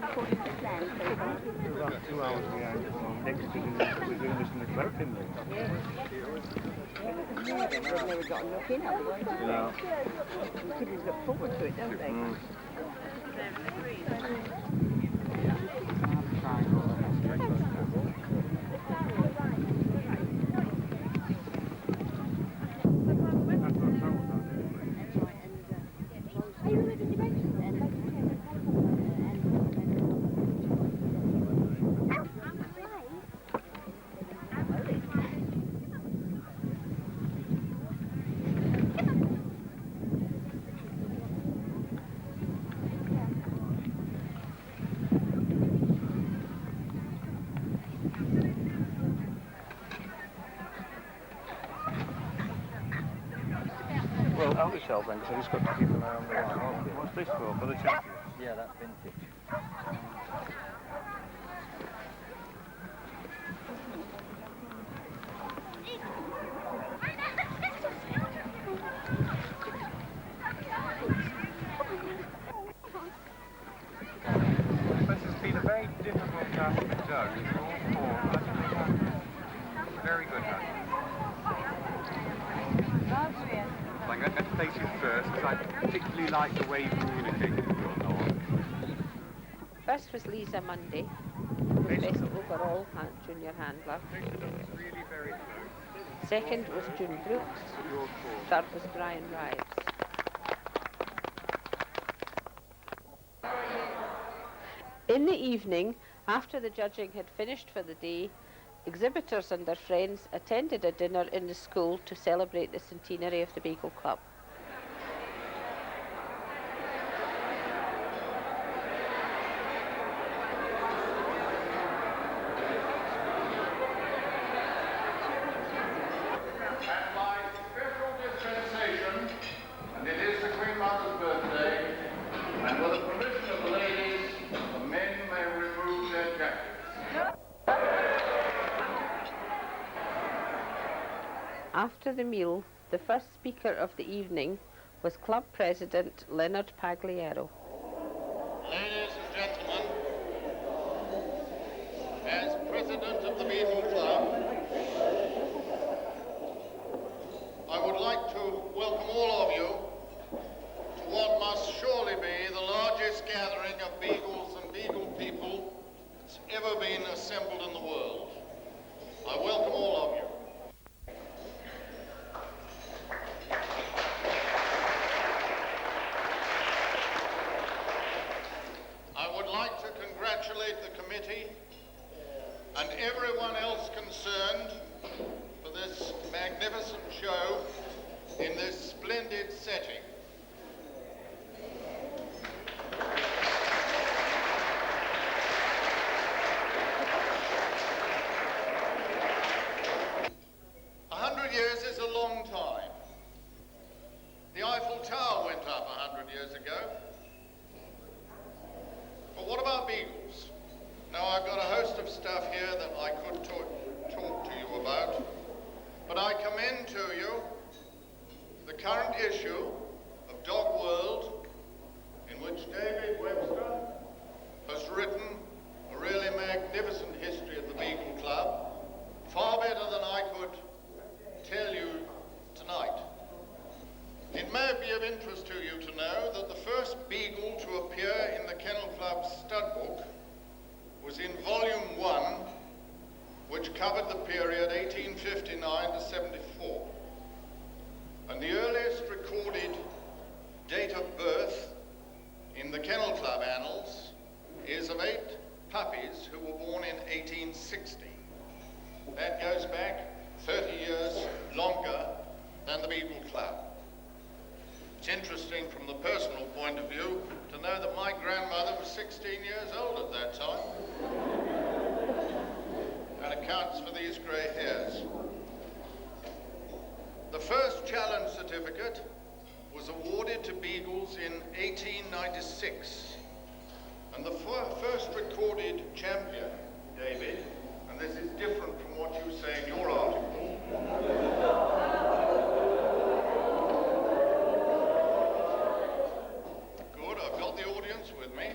We're about 2 hours behind us on next to we're doing this in the clerk, didn't we? They've never got enough in, have they? No. The kiddies look forward to it, don't they? Well, I'll just help then, because I just got to keep an eye on the line. What's this for the champions? Yeah, that's vintage. This has been a very difficult task to judge. It's all four. I think they have very good hunting. I'm going to place you first, because I particularly like the way you communicate with your dog. First was Lisa Munday, who was best overall junior handler. Really very close. Second was June Brooks. Third was Brian Rives. In the evening, after the judging had finished for the day, exhibitors and their friends attended a dinner in the school to celebrate the centenary of the Beagle Club. And by special dispensation, and it is the Queen Mother's birthday, and with the permission of the ladies, the men may remove their jackets. After the meal, the first speaker of the evening was Club President Leonard Pagliaro. Ladies and gentlemen, as President of the Beagle Club, I would like to welcome all of you to what must surely be the largest gathering of beagles and beagle people that's ever been assembled in the world. I welcome all of you. I would like to congratulate the committee and everyone else concerned for this magnificent show in this splendid setting. A 100 years is a long time. The Eiffel Tower went up 100 years ago. But what about beagles? Now, I've got a host of stuff here that I could talk to you about, but I commend to you the current issue of Dog World, in which David Webster has written a really magnificent history of the Beagle Club, far better than I could tell you tonight. It may be of interest to you to know that the first beagle to appear in the Kennel Club's stud book was in Volume 1, which covered the period 1859 to 74. And the earliest recorded date of birth in the Kennel Club annals is of 8 puppies who were born in 1860. That goes back 30 years longer than the Beagle Club. It's interesting from the personal point of view to know that my grandmother was 16 years old at that time. That accounts for these grey hairs. The first challenge certificate was awarded to beagles in 1896. And the first recorded champion, David, and this is different from what you say in your article, good, I've got the audience with me.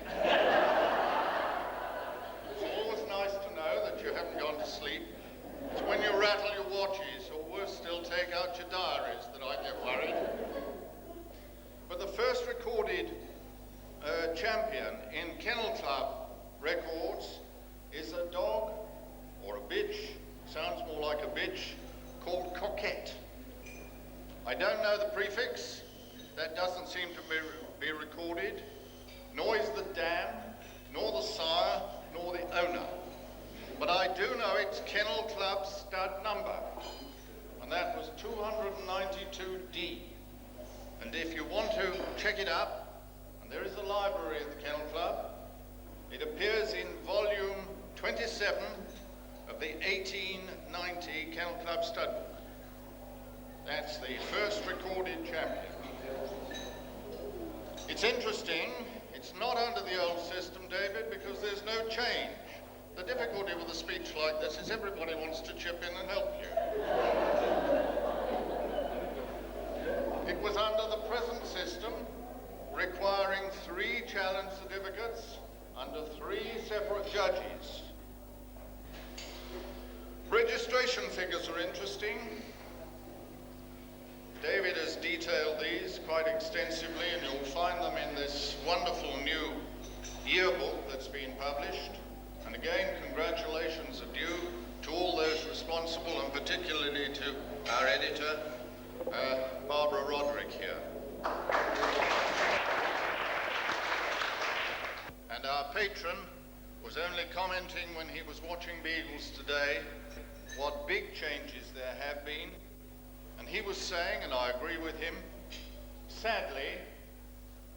champion in Kennel Club records is a dog, or a bitch, sounds more like a bitch, called Coquette. I don't know the prefix, that doesn't seem to be recorded, nor is the dam, nor the sire, nor the owner. But I do know its Kennel Club stud number, and that was 292D. And if you want to check it up, and there is a library at the Kennel Club, it appears in volume 27 of the 1890 Kennel Club stud book. That's the first recorded champion. It's interesting, it's not under the old system, David, because there's no change. The difficulty with a speech like this is everybody wants to chip in and help you. It was under the present system, requiring 3 challenge certificates under 3 separate judges. Registration figures are interesting. David has detailed these quite extensively, and you'll find them in this wonderful new yearbook that's been published. And again, congratulations are due to all those responsible, and particularly to our editor, Barbara Roderick here. And our patron was only commenting when he was watching Beagles today what big changes there have been. And he was saying, and I agree with him, sadly,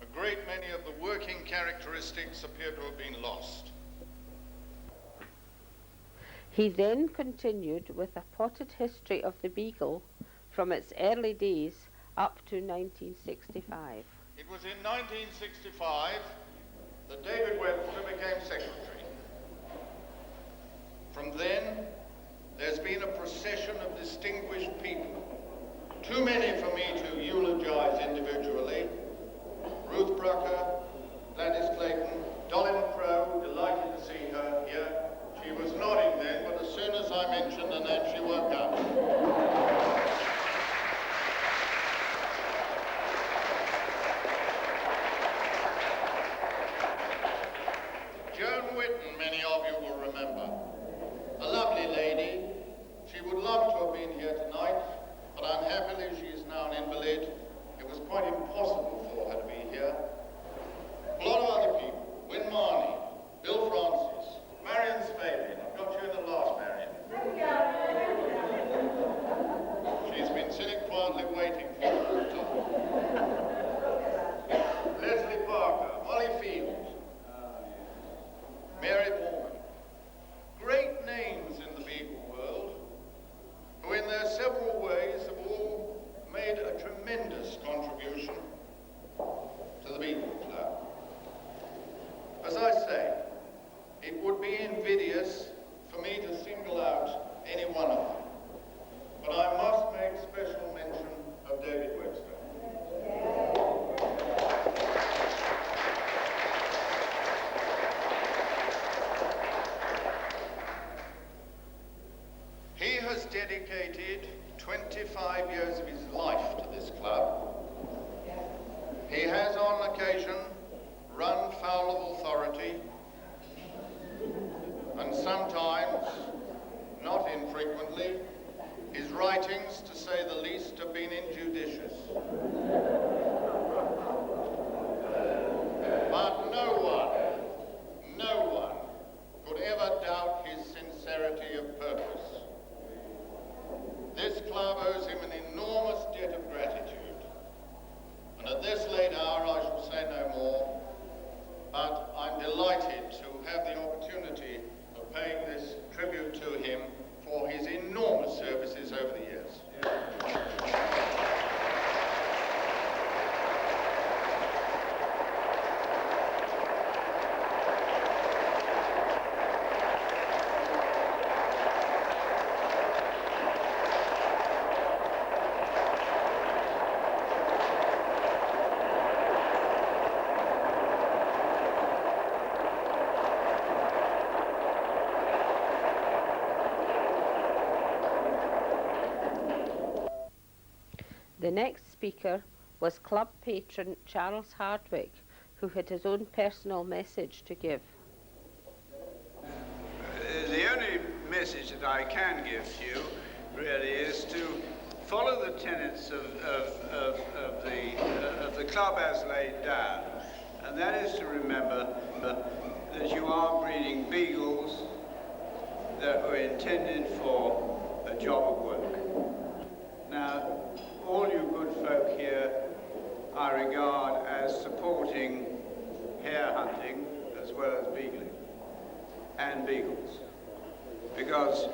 a great many of the working characteristics appear to have been lost. He then continued with a potted history of the Beagle from its early days up to 1965. It was in 1965 that David Webster became secretary. From then, there's been a procession of distinguished people. Too many for me to eulogize individually. Ruth Brucker, Gladys Clayton, Dolly McCrow, delighted to see her here. She was nodding then, but as soon as I mentioned her name, she woke up. Joan Whitten, many of you will remember. A lovely lady. She would love to have been here tonight, but unhappily she is now an invalid. It was quite impossible for her to be here. A lot of other people. Win Marnie, Bill Francis, Marion Spavin. I've got you in the last, Marion. She's been sitting quietly waiting for her. Leslie Parker, Molly Field, Mary Borman. Great names in the Beagle world, who in their several ways have all made a tremendous contribution to the Beagle Club. As I say, it would be invidious for me to single out any one of them, but I must make special mention of David Webster. He has dedicated 25 years of his life to this club. He has on occasion run foul of authority, and sometimes, not infrequently, his writings, to say the least, have been injudicious. But no one could ever doubt his sincerity of purpose. This club owes him an enormous debt of gratitude. And at this late hour, I shall say no more, but I'm delighted to have the opportunity of paying this tribute to him for his enormous services over the years. The next speaker was club patron Charles Hardwick, who had his own personal message to give. The only message that I can give to you really is to follow the tenets of the club as laid down, and that is to remember that you are breeding beagles that were intended for a job of work. Now, all you good folk here I regard as supporting hare hunting as well as beagling and beagles, because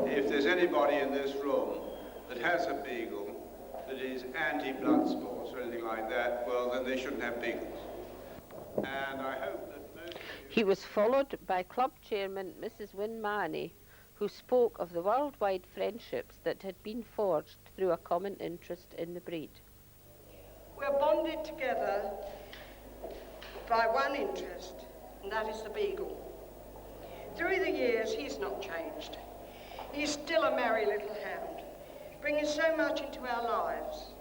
if there's anybody in this room that has a beagle that is anti-blood sports or anything like that, well, then they shouldn't have beagles. And I hope that most of you... He was followed by club chairman Mrs. Wynne Mahoney, who spoke of the worldwide friendships that had been forged through a common interest in the breed. We're bonded together by one interest, and that is the beagle. Through the years, he's not changed. He's still a merry little hound, bringing so much into our lives,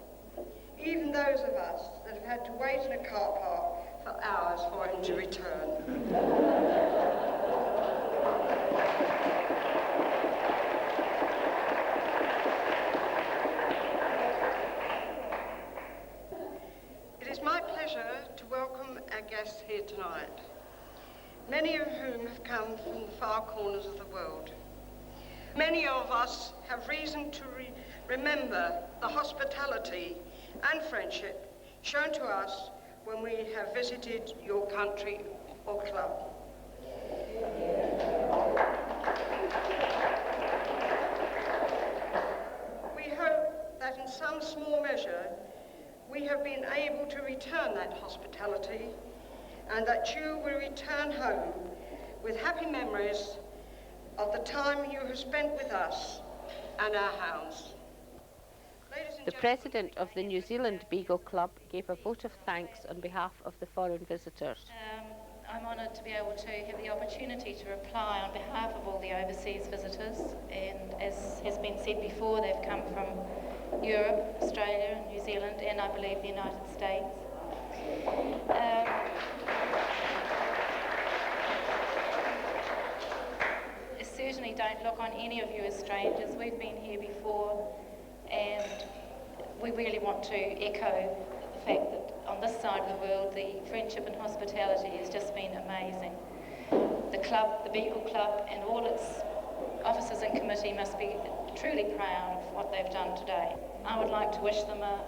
even those of us that have had to wait in a car park for hours for him to return. It is my pleasure to welcome our guests here tonight, many of whom have come from the far corners of the world. Many of us have reason to remember the hospitality and friendship shown to us when we have visited your country or club. We hope that in some small measure we have been able to return that hospitality, and that you will return home with happy memories of the time you have spent with us and our hounds. The president of the New Zealand Beagle Club gave a vote of thanks on behalf of the foreign visitors. I'm honoured to be able to have the opportunity to reply on behalf of all the overseas visitors, and as has been said before, they've come from Europe, Australia, New Zealand, and I believe the United States. Certainly don't look on any of you as strangers. We've been here before, and we really want to echo the fact that on this side of the world, the friendship and hospitality has just been amazing. The club, the Beagle Club, and all its officers and committee must be truly proud of what they've done today. I would like to wish them a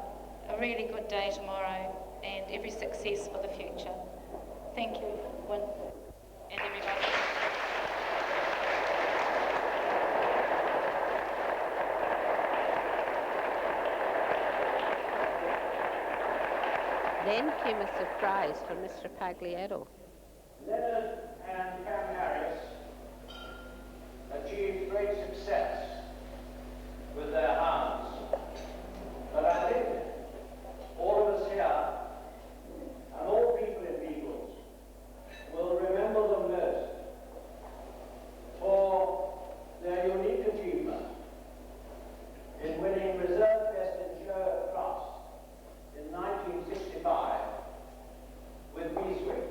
really good day tomorrow and every success for the future. Thank you, Wynne, and everybody. Then came a surprise for Mr. Pagliaro. Leonard and Cam Harris achieved great success with their hounds, but I think all of us here and all people in Beagles will remember them most for their unique achievement in winning Reserve Best in Show Cross in 1965 with Beeswick.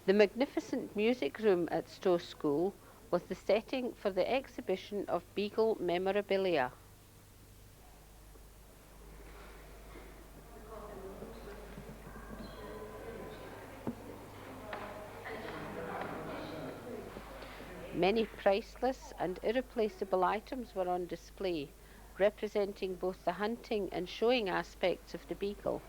The magnificent music room at Stowe School was the setting for the exhibition of Beagle memorabilia. Many priceless and irreplaceable items were on display, representing both the hunting and showing aspects of the Beagle.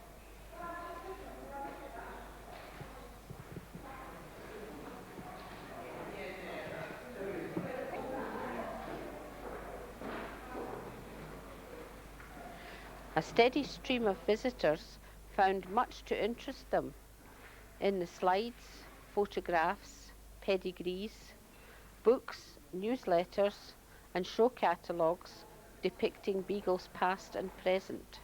A steady stream of visitors found much to interest them in the slides, photographs, pedigrees, books, newsletters, and show catalogues depicting Beagles past and present.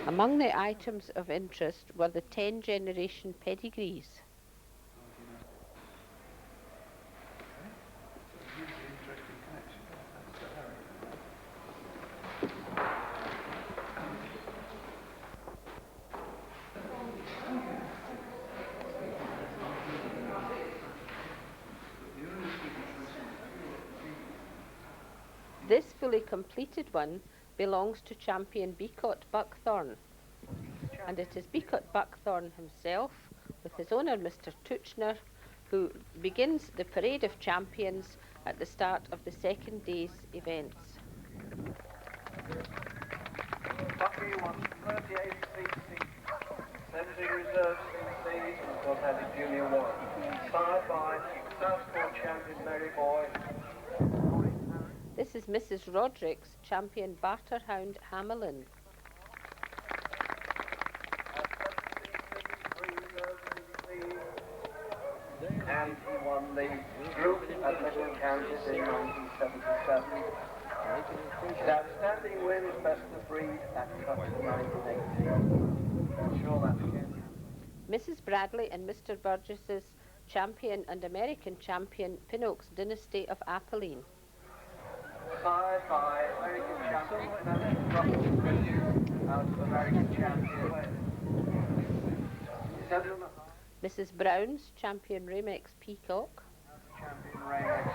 Among the items of interest were the 10-generation pedigrees. This fully completed one belongs to champion Beagle Buckthorn, and it is Beagle Buckthorn himself, with his owner Mr. Tuchner, who begins the parade of champions at the start of the second day's events. Bucky won 38 cc, 70 reserve cc, and was added Junior 1. Sired by Southpaw champion Mary Boy. This is Mrs. Roderick's champion Barterhound Hamelin. And he won the group at Midland Counties in 1977. His outstanding win is best of breed at Cup in 1980. I'm sure that's again. Mrs. Bradley and Mr. Burgess's champion and American champion Pinnock's Dynasty of Apolline. Sired by American champion out of American champion. Mrs. Brown's champion Ramex Peacock. Champion Ramex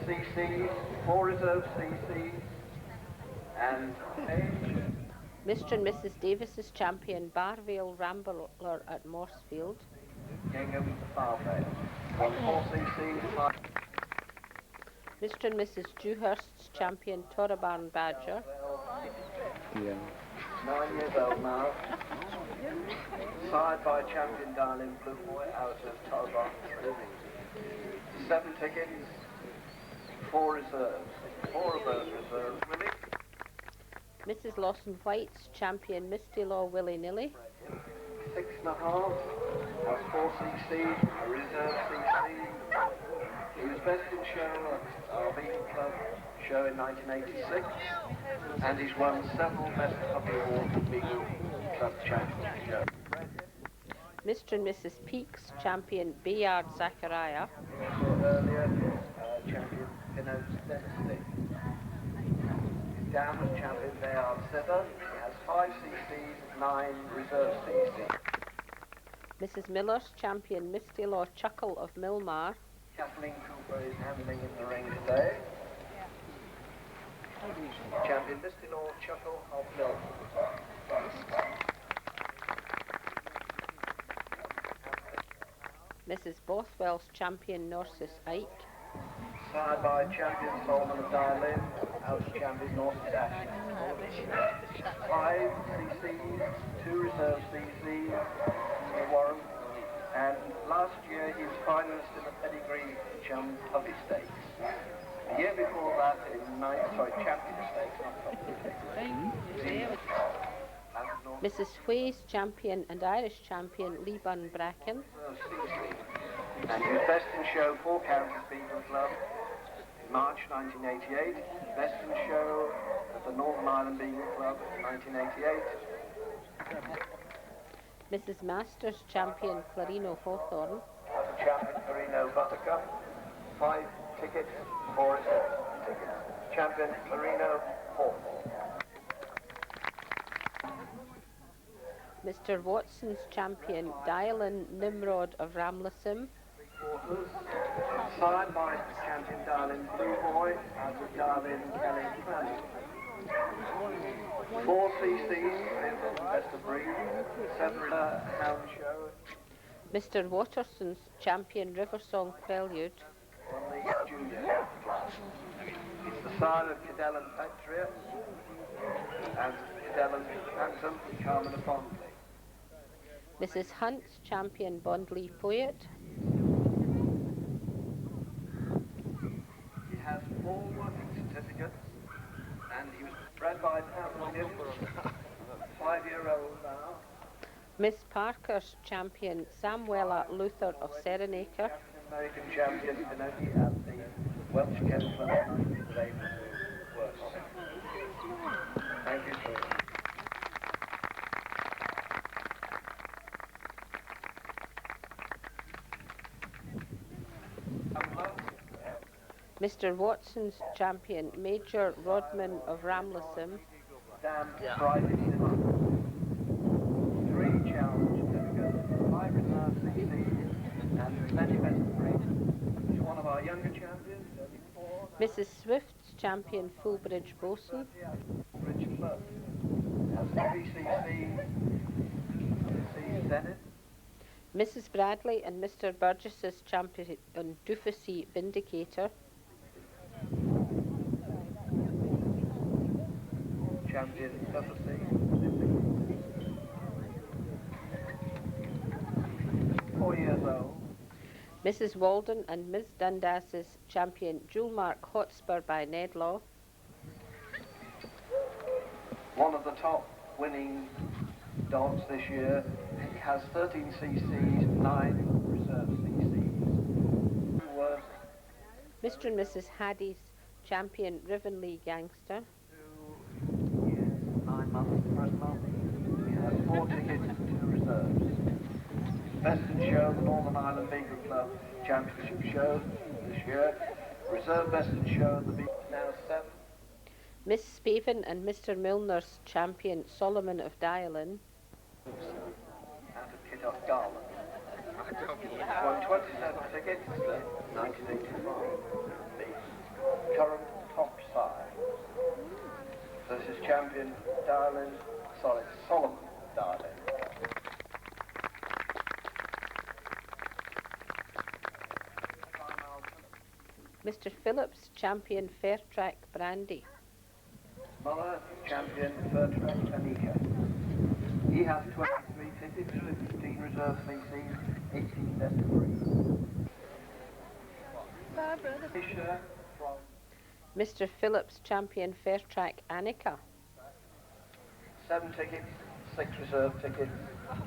6 cc's, 4 reserve cc's, and Mr. and Mrs. Davis's champion Barvale Rambler at Morsefield. Gingham Barvale, 4 cc's. Mr. and Mrs. Dewhurst's champion Torabarn Badger. 9 years old now. Sired by champion Darling Blue Boy out of Torabarn. 7 tickets, 4 reserves. 4 of those reserves winning. Mrs. Lawson White's champion Misty Law Willy-Nilly. 6.5, has 4 cc's, a reserve cc. He was best in show at our Beagle Club show in 1986, and he's won several Best Puppy Awards at Beagle Club Championship show. Mr. and Mrs. Peake's champion Bayard Zachariah. Earlier, champion Pinnock's Dynasty. His dam was champion Bayard Scissor. He has 5 cc's, 9 reserve cc's. Mrs. Miller's champion Misty Law Chuckle of Milmar. Kathleen Cooper is handling in the ring today. Champion Misty Law Chuckle of Milmar. Mrs. Bothwell's champion Norsis Ike. Sired by champion Solomon of Darlin, out of champion Norsis Ashley. 5 cc's, 2 reserve cc's, Warren. And last year he was finalist in the pedigree Puppy Stakes. The year before that in champion stakes, not Puppy Stakes. And Mrs. Whay's champion and Irish champion Lee Bunn Bracken. And he was best in show for Counties Beagle Club in March 1988, best in show at the Northern Ireland Beagle Club in 1988. Mrs. Masters champion Clarino Hawthorne. The champion Clarino Buttercup, 5 tickets, 4 tickets. Champion Clarino Hawthorne. Mr. Watson's champion Dylan Nimrod of Ramlasham. Signed by champion Darlin Blue Boy and Darlin Kelly Fanning. 4 CCs, best of breed, 7 hound show. Mr. Watterson's champion Riversong Prelude. On the junior class. It's the side of Cadellan Patriot and Cadellan Phantom Carmen of Bondley. Mrs. Hunt's champion Bondley Poet. He has 4 working certificates and he was bred by Pamela, 5-year-old now. Miss Parker's champion Samuela Luther of Serenacre. American champion Pinocchio at the Welsh Kennel Club was able to work on it. Thank you, sir. Mr. Watson's champion Major Rodman of Ramlasham. Dan Friday Cinema. 3 challenge certificates, 5 reserve CCs, and many best of breed. He's one of our younger champions, 34. Mrs. Swift's champion Fullbridge Bosun. Fullbridge Club. Has 3 CCs, C Zenith. Mrs. Bradley and Mr. Burgess's champion Dufficy Vindicator. Champion Dufficy. 4 years old. Mrs. Walden and Ms. Dundas's champion Jewelmark Hotspur by Nedlaw. One of the top winning dogs this year. He has 13 CCs, 9 reserve CCs. Mr. and Mrs. Haddy's champion Rivenlea Gangster. 2 years, 9 months, first month. He has 4 tickets, 2 reserves. Best in show, the Northern Ireland Beagle Club Championship show this year. Reserve best in show, the Beagle now 7. Miss Spavin and Mr. Milner's champion Solomon of Dialin. Out of Kiddock Garland. Won 27 tickets, 1985. The current top side. This is champion Solomon Darlin. Mr. Phillips champion Fairtrack Brandy. Mother champion Fairtrack Anika. He has 23 tickets, 15 reserve CCs, 18 best of breed. Fisher from Mr. Phillips champion Fairtrack Annika. 7 tickets, 6 reserve tickets,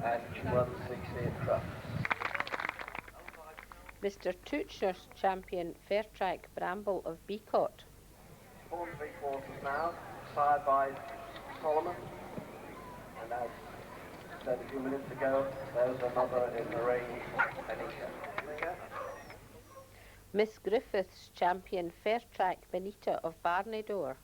and she won 60 at Crufts. Mr. Toocher's champion Fairtrack Bramble of Beacott. 4 3/4 now, sired by Solomon. And as said a few minutes ago, there's another in the ring, Anika. Miss Griffith's champion Fairtrack Benita of Barneydore.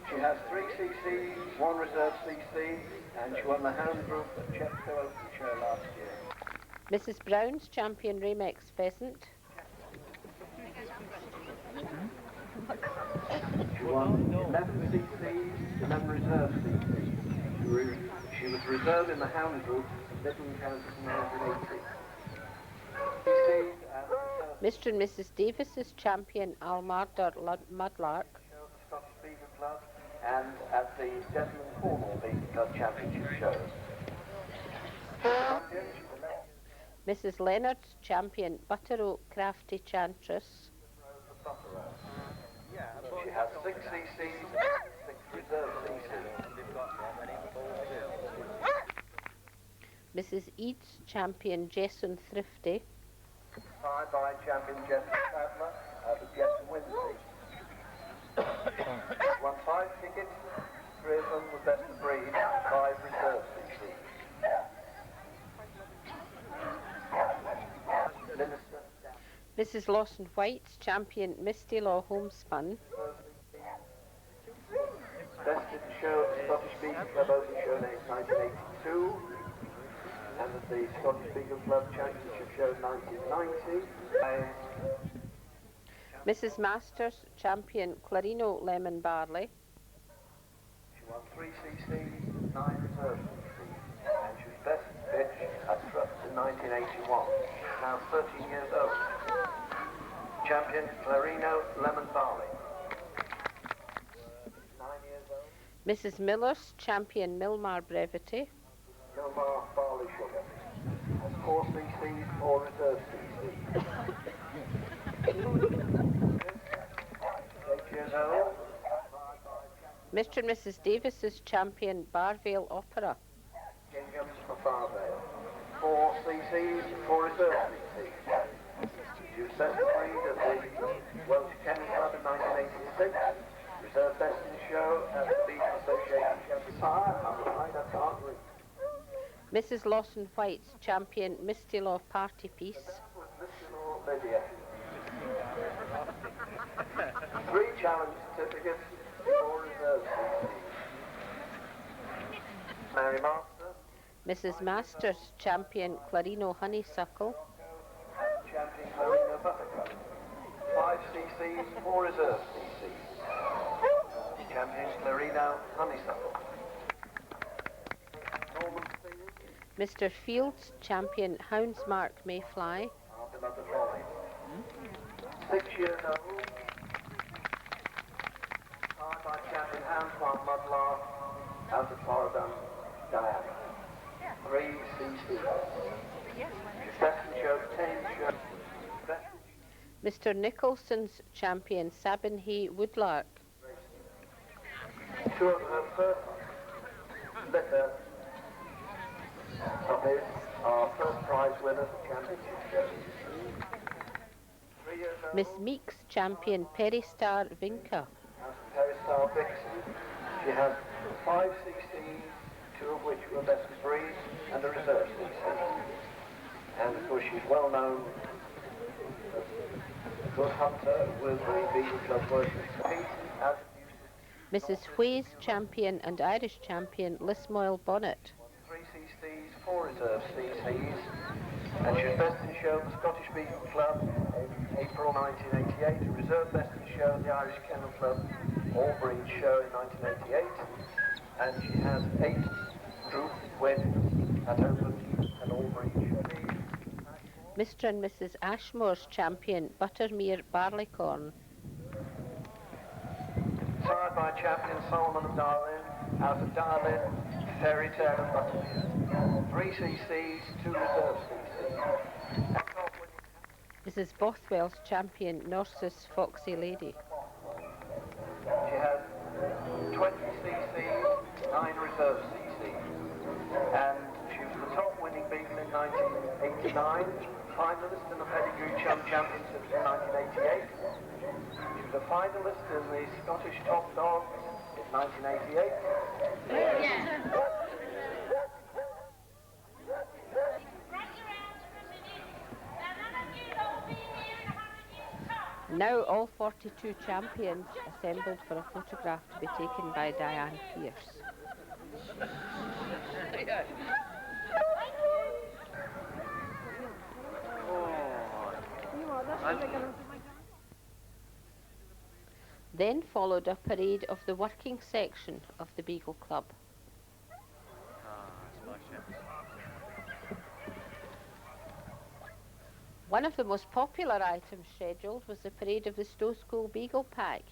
She has 3 CCs, 1 reserve CC, and she won the hound group at Chepstow Openshire last year. Mrs. Brown's champion Ramex Pheasant. She won 11 CCs, 11 reserve CCs. She was reserved in the hound group at Midland County in 1980. Mr. and Mrs. Davis's champion Almarder Mudlark. Scottish Beagle Club and at the Gentleman Cornwall Beagle Club Championship shows. Mrs. Leonard's champion Butterow Crafty Chantress. She has 6 CCs, 6 reserve CCs. Mrs. Eads, champion Jesson Thrifty. Tied by champion Jesson Sadler out of Jesson Wednesday. Won 5 tickets, 3 of them were best of breed, 5 reserves each week. Mrs. Lawson White, champion Misty Law Homespun. Best in the show at the Scottish Beagle Club Open Show in 1982 and at the Scottish Beagle Club Championship Show 1990. Mrs. Masters, champion Clarino Lemon Barley. She won 3 CCs, 9 reserves and she was best bitch at Struts in 1981. Now 13 years old. Champion Clarino Lemon Barley. 9 years old. Mrs. Miller's, champion Milmar Brevity. Milmar Barley Sugar. Has 4 CCs, 4 reserve CCs. 8 years old. Mr. and Mrs. Davis's, champion Barvale Opera. Gingham's for Farvale. 4 CCs, 4 reserve CCs. She was best of breed at the Welsh Kennel Club in 1986. Reserve best in the show at the Beagle Association Championship. I'm afraid I can't read. Mrs. Lawson White's, champion Misty Law Party Piece. That was Mr. Law Lydia. 3 challenge certificates, 4 reserve CCs. Mary Master. Mrs. Masters, champion Clarino Honeysuckle. Champion Clarino Buttercup. 5 CCs, 4 reserve CCs. Champion Clarino Honeysuckle. Norman Field. Mr. Fields, champion Houndsmark Mayfly. Our beloved Molly. 6 years old. Tied by champion Antoine Mudlar out of Florida, Diana. 3 CCs. Best in show, 10 show. Mr. Nicholson's, champion Sabinhay Woodlark. 2 of her first litter puppies are first prize winners at championship shows. 3 years old. Miss Meeks, champion Peristar Vinca. Out of Peristar Vixen. She has 5 CCs, 2 of which were best of breed, and a reserve CC. And of course she's well known as a good hunter with the Beagle Club working speed. Mrs. Huey's, champion and Irish champion Lismoil Bonnet. 3 CCs, 4 reserve CCs, and she was best in show at the Scottish Beagle Club in April 1988, reserve best in show at the Irish Kennel Club All Breed Show in 1988, and she has 8 group wins at Open and All Breed Show. Mr. and Mrs. Ashmore's, champion Buttermere Barleycorn. Tied by champion Solomon of Darlin, out of Darlin, Fairy Tale and Buttermere. 3 CCs, 2 reserve CCs. Mrs. Bothwell's, champion Norse's Foxy Lady. She has 20 CCs, 9 reserve CCs. And she was the top winning beagle in 1989, finalist in the Pedigree Chum Championships in 1988. She was a finalist in the Scottish Top Dogs in 1988. Now all 42 champions assembled for a photograph to be taken by Diane Pearce. Then followed a parade of the working section of the Beagle Club. One of the most popular items scheduled was the parade of the Stowe School Beagle Pack.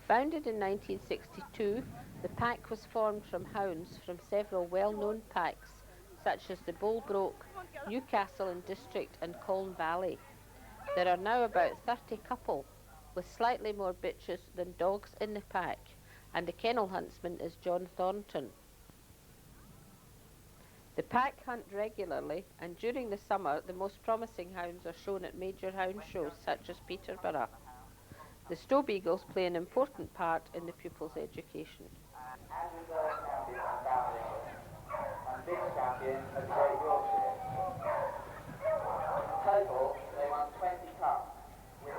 Founded in 1962, the pack was formed from hounds from several well-known packs such as the Bolebroke, Newcastle and District and Colne Valley. There are now about 30 couple, with slightly more bitches than dogs in the pack, and the kennel huntsman is John Thornton. The pack hunt regularly, and during the summer the most promising hounds are shown at major hound shows such as Peterborough. The Stow Beagles play an important part in the pupil's education. And big champion of the Great Yorkshire. Total, they won 20 cups, which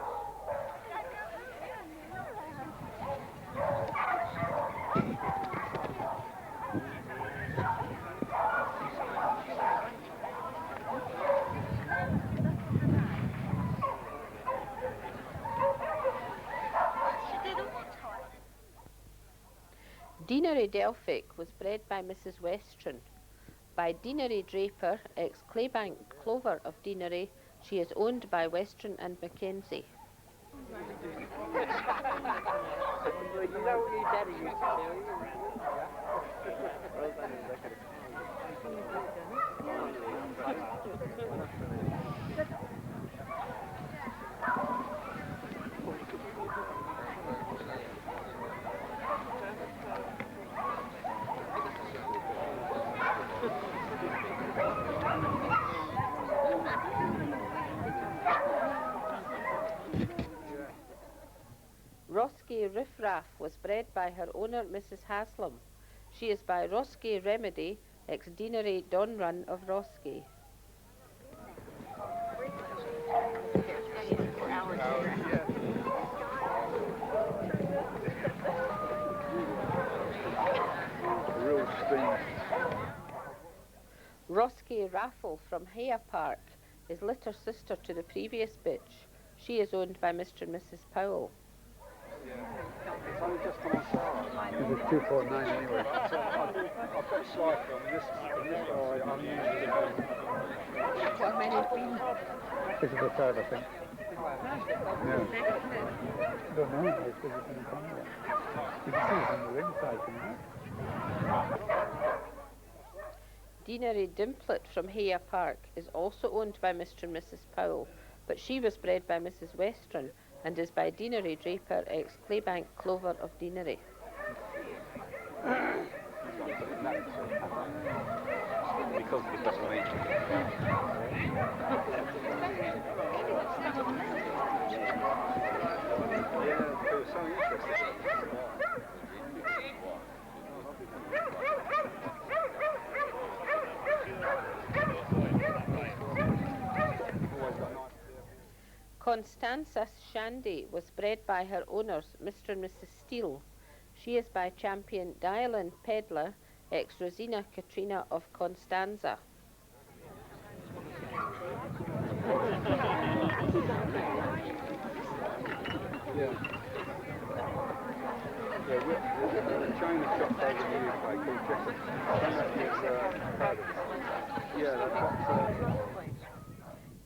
Deanery Delphic was bred by Mrs. Westron. By Deanery Draper, ex-Claybank Clover of Deanery, she is owned by Westron and Mackenzie. Roski Riffraff was bred by her owner, Mrs. Haslam. She is by Roski Remedy, ex-Deanery Donrun of Roski. Roski Raffle from Haya Park is litter sister to the previous bitch. She is owned by Mr. and Mrs. Powell. It's only just come on sale. It's 249 anyway. I'll put a slide on this guy. I'm usually What many have been? This is the third, I think. Yeah. I don't know. It's because it's in the camera. You can see it on the inside, can you? Deanery Dimplet from Haya Park is also owned by Mr. and Mrs. Powell, but she was bred by Mrs. Westron and is by Deanery Draper, ex-Claybank Clover of Deanery. Because of the special Yeah, it was so interesting. Constanza Shandy was bred by her owners, Mr. and Mrs. Steele. She is by champion Dialan Pedler, ex-Rosina Katrina of Constanza. China shop over in the UK called Jessup.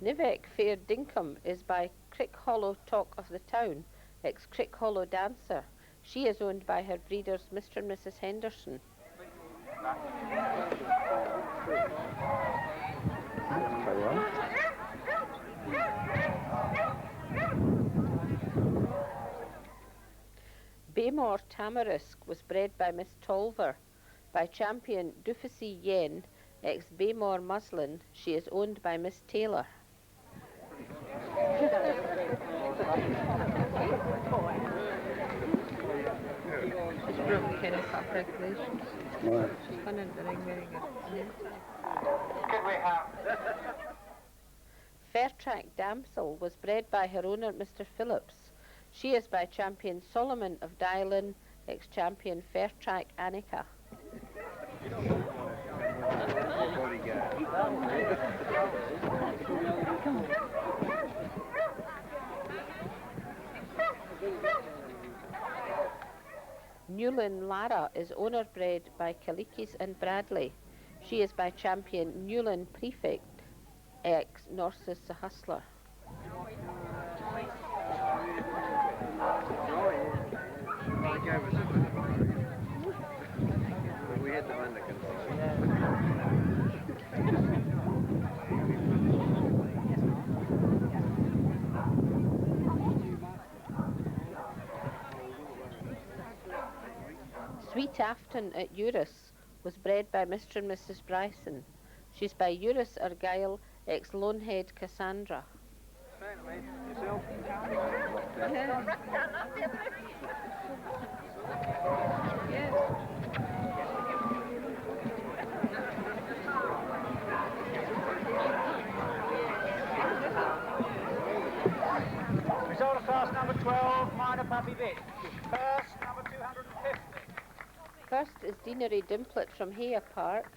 Nivek Fair Dinkum is by Crick Hollow Talk of the Town, ex-Crick Hollow Dancer. She is owned by her breeders, Mr. and Mrs. Henderson. Baymore Tamarisk was bred by Miss Tolver. By champion Dufficy Yen, ex-Baymore Muslin, she is owned by Miss Taylor. Fairtrack Damsel was bred by her owner, Mr. Phillips. She is by champion Solomon of Dylan, ex-champion Fairtrack Annika. Newlyn Lara is owner bred by Kalikis and Bradley. She is by champion Newlyn Prefect, ex Norsus the Hustler. We had the mannequins. Sweet Afton at Eurus was bred by Mr. and Mrs. Bryson. She's by Eurus Argyle, ex Lonehead Cassandra. Result of class number 12, minor puppy bit. First, number 250. First is Deanery Dimplet from Haya Park.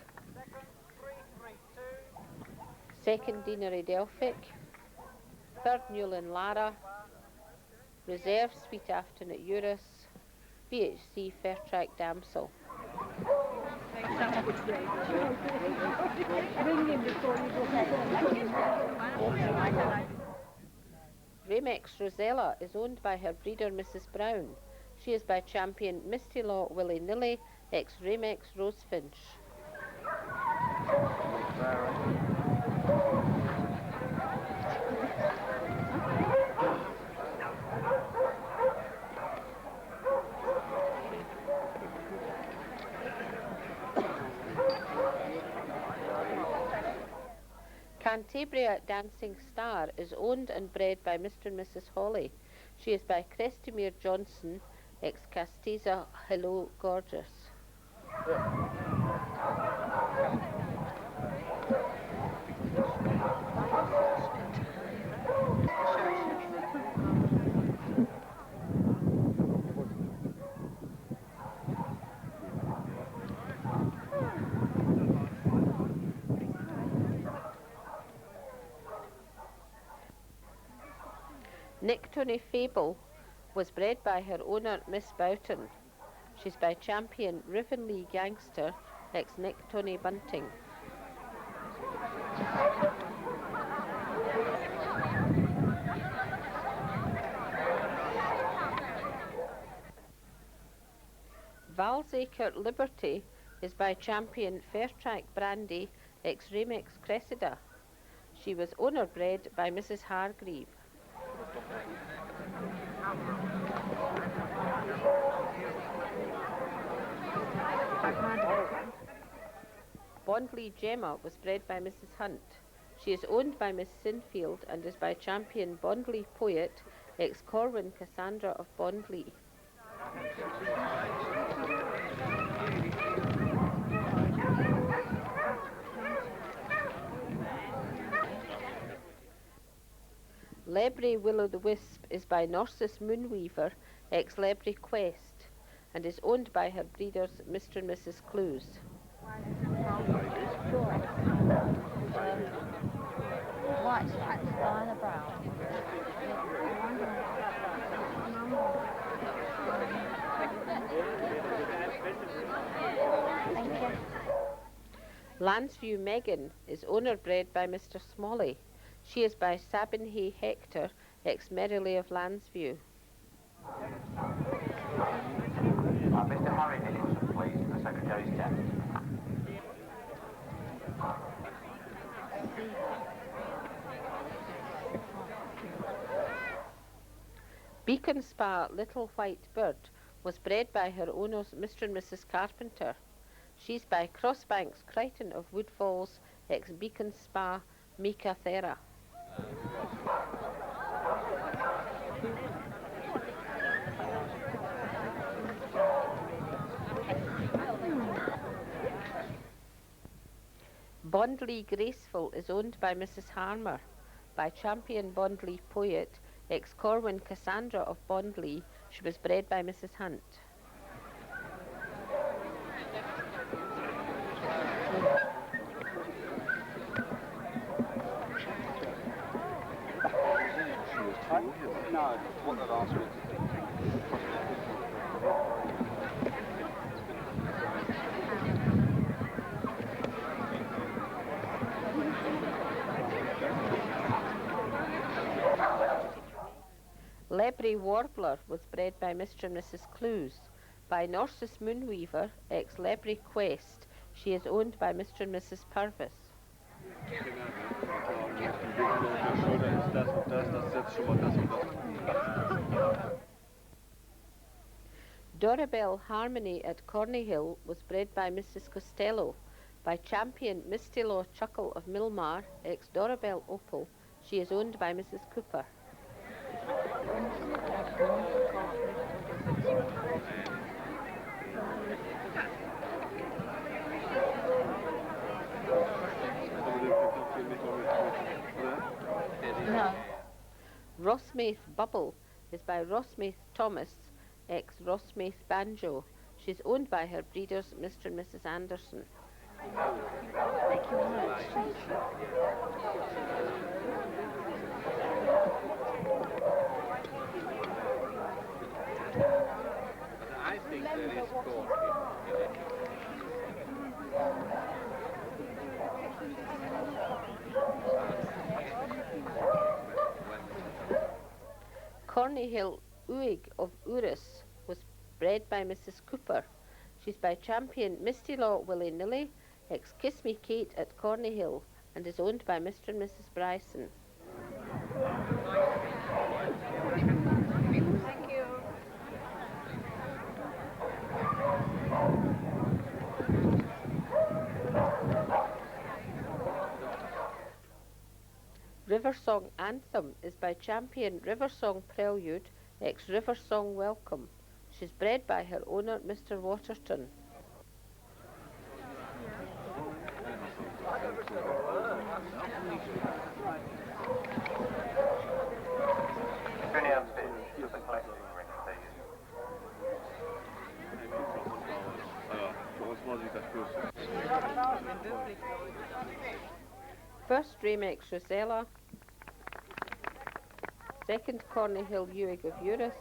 Second, 332. Second, Deanery Delphic. Third, Newlyn Lara. Reserve, Sweet Afton at Eurus. BHC, Fairtrack Damsel. Ramex Rosella is owned by her breeder Mrs. Brown. She is by champion Misty Law Willy Nilly, ex Ramex Rosefinch. Cantabria Dancing Star is owned and bred by Mr. and Mrs. Hawley. She is by Crestimere Johnson, ex Casteza Hello Gorgeous. Nicktony Fable was bred by her owner Miss Boughton. She's by champion Rivenlea Gangster, ex Nicktony Bunting. Valsacre Liberty is by champion Fairtrack Brandy, ex Ramex Cressida. She was owner bred by Mrs. Hargreave. Bondley Gemma was bred by Mrs. Hunt. She is owned by Miss Sinfield and is by champion Bondley Poet, ex Corwin Cassandra of Bondley. Lebry Will-o'-the-Wisp is by Norsus Moonweaver, ex Lebry Quest, and is owned by her breeders Mr. and Mrs. Clues. White striped line of brown. Thank you. Lansview Megan is owner bred by Mr. Smalley. She is by Sabinhay Hector, ex Merrily of Lansview. Mr. Harry Nicholson, please, to the Secretary's desk. Beacon Spa Little White Bird was bred by her owners Mr. and Mrs. Carpenter. She's by Crossbanks Crichton of Woodfalls, ex Beacon Spa Mika Thera. Bondley Graceful is owned by Mrs. Harmer, by champion Bondley Poet, ex Corwin Cassandra of Bondley. She was bred by Mrs. Hunt. No, what they've asked me. Lebry Warbler was bred by Mr. and Mrs. Clues. By Norsus Moonweaver, ex Lebry Quest. She is owned by Mr. and Mrs. Purvis. Dorabelle Harmony at Corneyhill was bred by Mrs. Costello. By Champion Misty Law Chuckle of Milmar, ex Dorabelle Opal. She is owned by Mrs. Cooper. No. Rossmaith Bubble is by Rossmaith Thomas, ex Rossmaith Banjo. She's owned by her breeders, Mr. and Mrs. Anderson. Thank you very much. Thank I think there is cork Corneyhill Uig of Urus was bred by Mrs. Cooper. She's by Champion Misty Law Willy Nilly, ex Kiss Me Kate at Corneyhill, and is owned by Mr. and Mrs. Bryson. Thank you. River Song Anthem is by Champion River Song Prelude, ex River Song Welcome. She's bred by her owner, Mr. Waterton. Junior pitch to the collecting ring, please. First Ramex Rosella, second Corneyhill Uig of Eurus,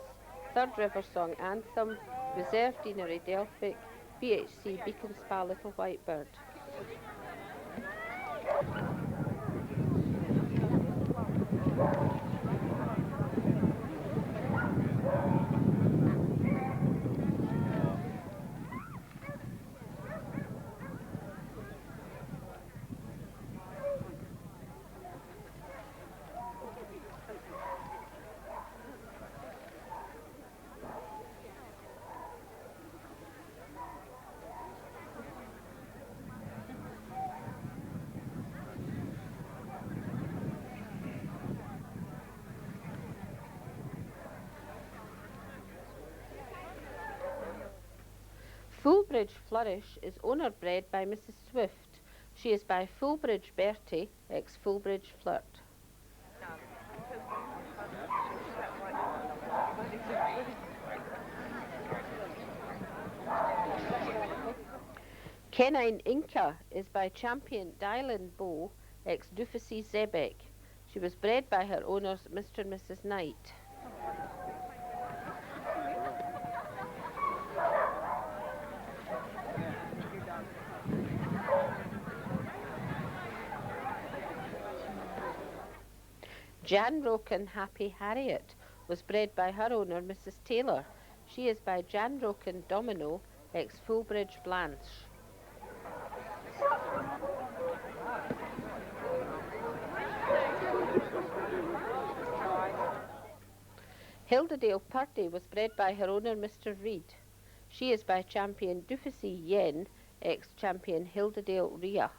third River Song Anthem, reserve Deanery Delphic, BHC Beacon Spa Little White Bird. Fullbridge Flourish is owner bred by Mrs. Swift. She is by Fullbridge Bertie, ex Fullbridge Flirt. Kenine Inca is by Champion Dylan Bow, ex Dufessy Zebek. She was bred by her owners, Mr. and Mrs. Knight. Jan Roken Happy Harriet was bred by her owner, Mrs. Taylor. She is by Jan Roken Domino, ex Fullbridge Blanche. Hilderdale Purdy was bred by her owner, Mr. Reed. She is by Champion Dufessy Yen, ex Champion Hilderdale Rhea.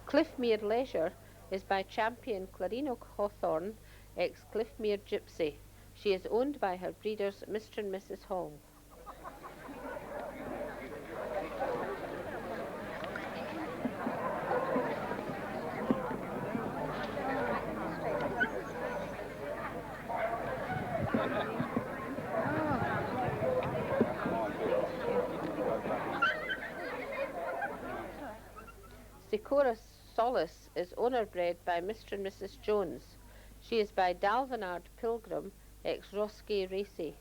Cliffmere Leisure is by Champion Clarino Hawthorne, ex Cliffmere Gypsy. She is owned by her breeders, Mr. and Mrs. Hall. Sikora Solace is owner bred by Mr. and Mrs. Jones. She is by Dalvenard Pilgrim, ex Roski Racy.